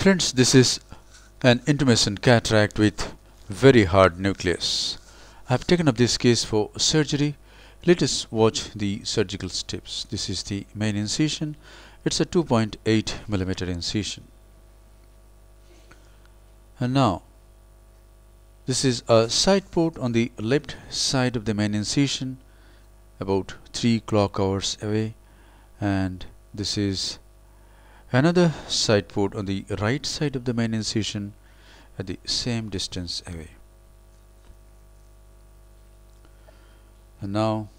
Friends, this is an intumescent cataract with very hard nucleus. I have taken up this case for surgery. Let us watch the surgical steps. This is the main incision. It's a 2.8 millimeter incision. And now, this is a side port on the left side of the main incision, about 3 clock hours away, and this is another side port on the right side of the main incision at the same distance away. And now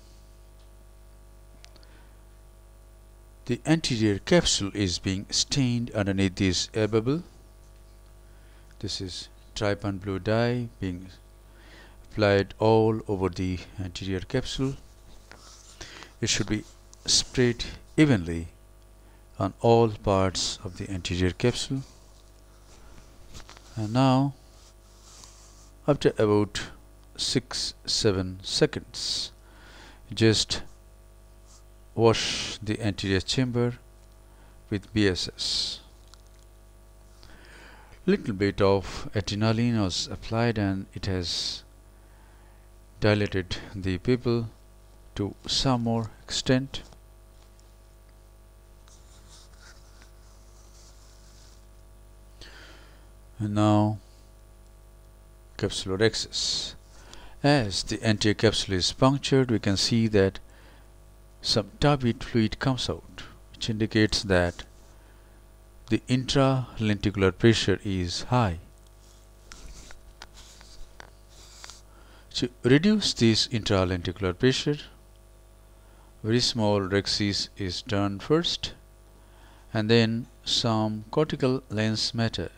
the anterior capsule is being stained underneath this air bubble. This is trypan blue dye being applied all over the anterior capsule. It should be sprayed evenly on all parts of the anterior capsule. And now, after about 6-7 seconds, just wash the anterior chamber with BSS. Little bit of adrenaline was applied and it has dilated the pupil to some more extent. And now capsular access. As the anterior capsule is punctured, we can see that some turbid fluid comes out, which indicates that the intralenticular pressure is high. To reduce this intralenticular pressure, very small rhexis is done first, and then some cortical lens matter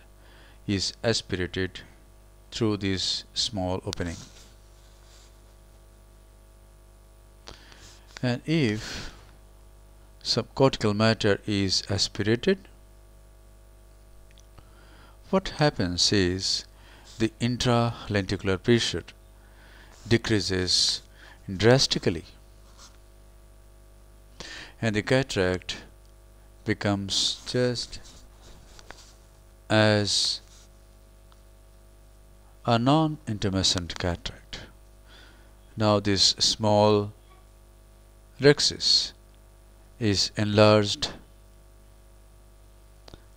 is aspirated through this small opening. And if some cortical matter is aspirated, what happens is the intralenticular pressure decreases drastically and the cataract becomes just as a non-intumescent cataract. Now this small rhexis is enlarged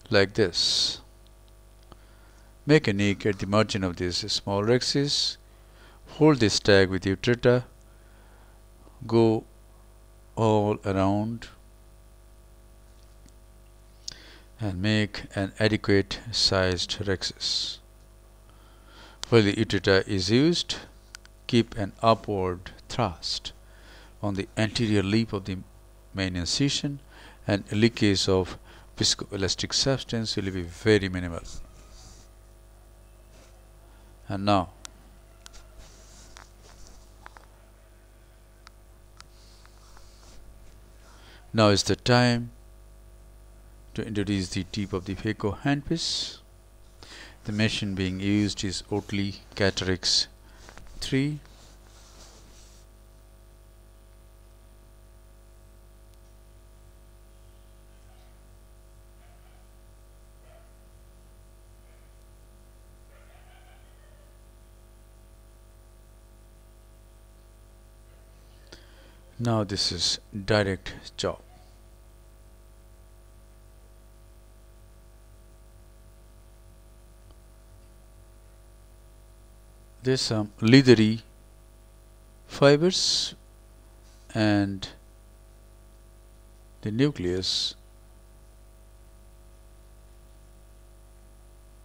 like this. Make a nick at the margin of this small rhexis, hold this tag with your trita, go all around and make an adequate sized rhexis. While the utreta is used, keep an upward thrust on the anterior lip of the main incision, and leakage of viscoelastic substance will be very minimal. And now is the time to introduce the tip of the phaco handpiece. The machine being used is Oatley Catarix 3. Now this is direct job. There's some leathery fibers and the nucleus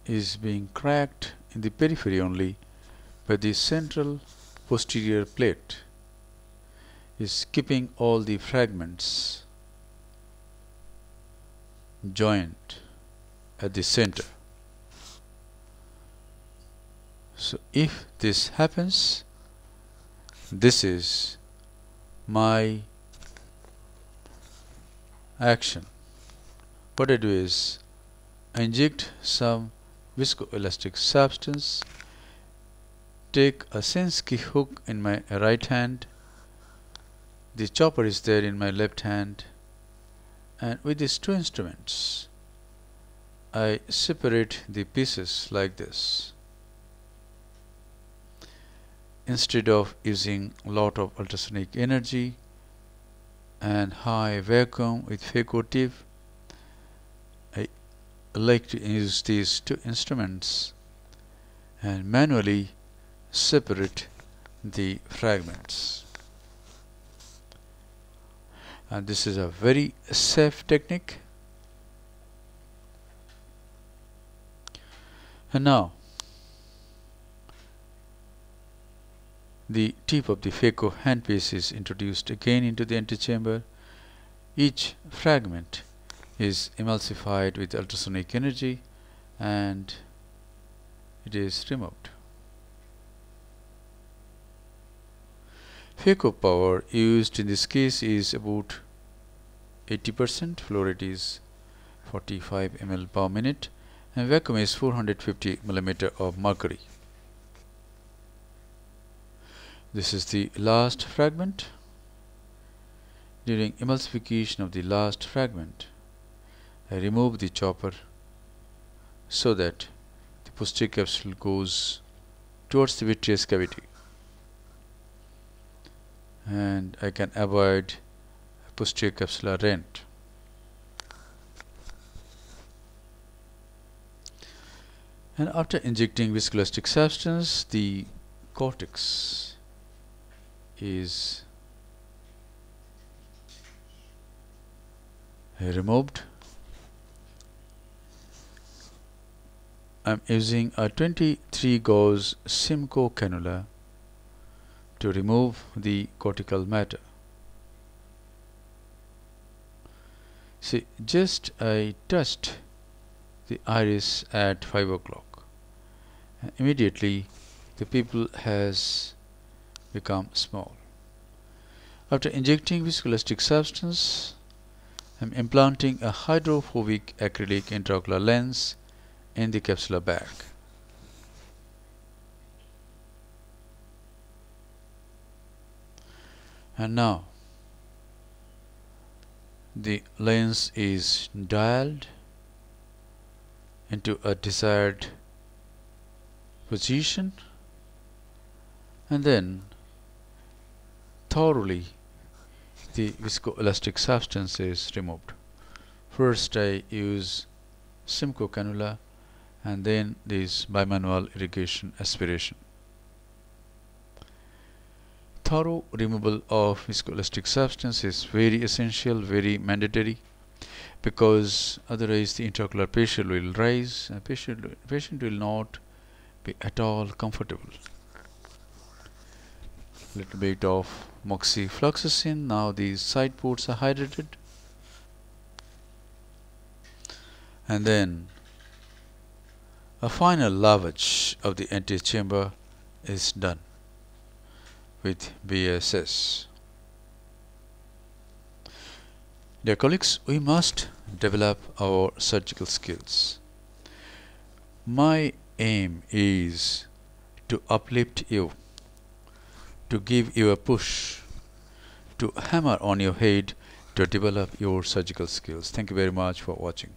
is being cracked in the periphery only, but the central posterior plate is keeping all the fragments joined at the center. So if this happens, this is my action. What I do is I inject some viscoelastic substance, take a Sensky hook in my right hand, the chopper is there in my left hand, and with these two instruments I separate the pieces like this. Instead of using a lot of ultrasonic energy and high vacuum with phaco tip, I like to use these two instruments and manually separate the fragments. And this is a very safe technique. And now the tip of the phaco handpiece is introduced again into the antechamber. Each fragment is emulsified with ultrasonic energy and it is removed. Phaco power used in this case is about 80%, flow rate is 45 ml per minute, and vacuum is 450 millimeter of mercury. This is the last fragment. During emulsification of the last fragment, I remove the chopper so that the posterior capsule goes towards the vitreous cavity and I can avoid posterior capsular rent. And after injecting viscoelastic substance, the cortex is removed. I'm using a 23 gauge Simcoe cannula to remove the cortical matter. See, just I touched the iris at 5 o'clock and immediately the pupil has become small. After injecting viscoelastic substance, I'm implanting a hydrophobic acrylic intraocular lens in the capsular bag. And now the lens is dialed into a desired position and then thoroughly the viscoelastic substance is removed. First I use Simcoe cannula and then this bimanual irrigation aspiration. Thorough removal of viscoelastic substance is very essential, very mandatory, because otherwise the intraocular pressure will rise and patient will not be at all comfortable. Little bit of moxifloxacin. Now these side ports are hydrated, and then a final lavage of the antechamber is done with BSS. Dear colleagues, we must develop our surgical skills. My aim is to uplift you, to give you a push, to hammer on your head to develop your surgical skills. Thank you very much for watching.